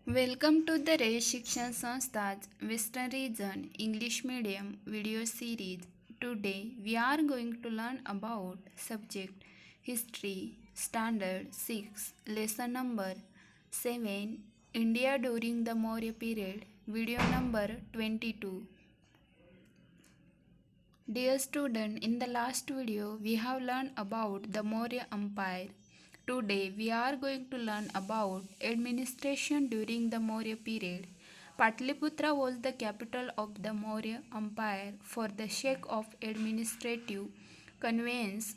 Welcome to the Ray Shikshan Sanstha's Western Region English Medium video series. Today we are going to learn about subject History Standard 6 lesson number 7 India during the Maurya period video number 22. Dear student, in the last video we have learned about the Maurya Empire. Today we are going to learn about administration during the Maurya period. Patliputra was the capital of the Maurya Empire. For the sake of administrative convenience,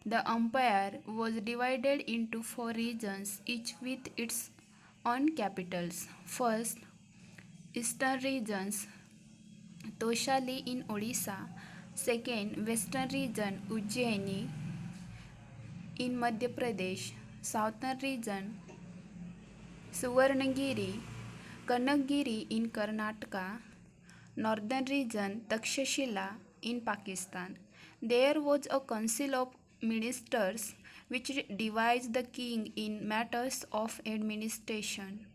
the empire was divided into four regions, each with its own capitals. First, Eastern regions, Toshali in Odisha. Second, Western region, Ujjaini in Madhya Pradesh. Southern region, Suvarnagiri, Kanakgiri in Karnataka. Northern region, Takshashila in Pakistan. There was a council of ministers which divides the king in matters of administration.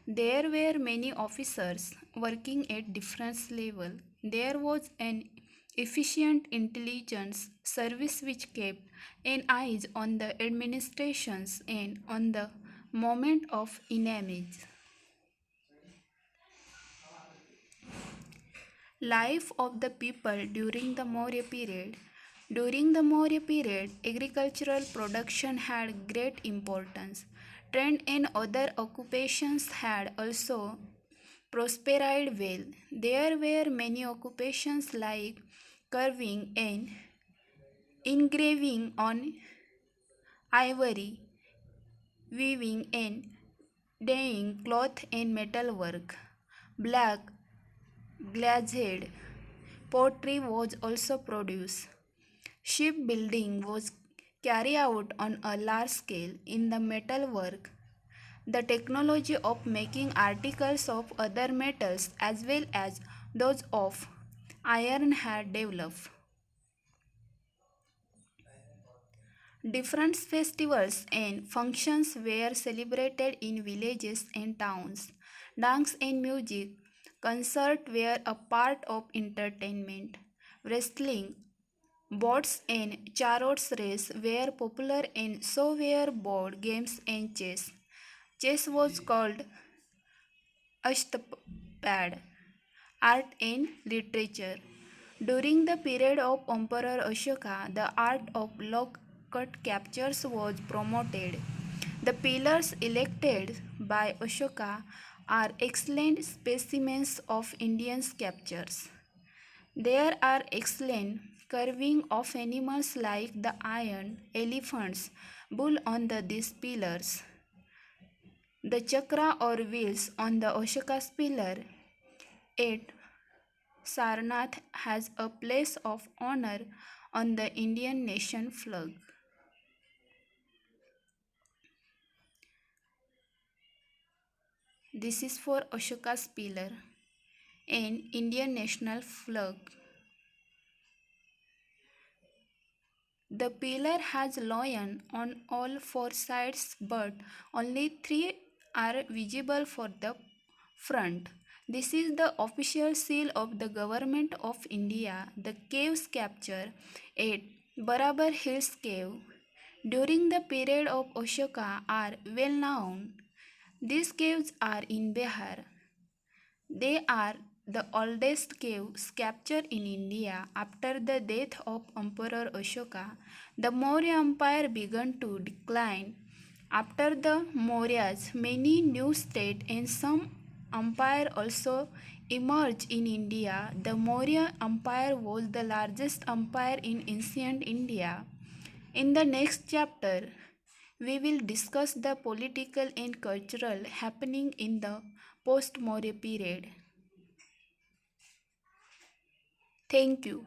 There were many officers working at different levels. There was an efficient intelligence service which kept an eye on the administrations and on the movement of enemies. Life of the people during the Maurya period. During the Maurya period, agricultural production had great importance. Trade and other occupations had also prospered well. There were many occupations like carving and engraving on ivory, weaving and dyeing cloth and metal work. Black glazed pottery was also produced. Shipbuilding was carried out on a large scale in the metalwork. The technology of making articles of other metals as well as those of iron had developed. Different festivals and functions were celebrated in villages and towns. Dance and music, concerts were a part of entertainment. Wrestling, boats and chariots race were popular and so were board games and chess. Chess was called Ashtapad, art and literature. During the period of Emperor Ashoka, the art of lock cut captures was promoted. The pillars elected by Ashoka are excellent specimens of Indian sculptures. There are excellent carving of animals like the iron, elephants, bull on these pillars. The chakra or wheels on the Ashoka's pillar at Sarnath has a place of honor on the Indian nation flag. This is for Ashoka's pillar and Indian national flag. The pillar has lion on all four sides, but only three are visible for the front. This is the official seal of the Government of India. The caves captured at Barabar Hills Cave during the period of Ashoka are well known. These caves are in Bihar. They are the oldest caves captured in India. After the death of Emperor Ashoka, the Maurya Empire began to decline. After the Mauryas, many new states and some empire also emerged in India. The Maurya Empire was the largest empire in ancient India. In the next chapter, we will discuss the political and cultural happening in the post-Maurya period. Thank you.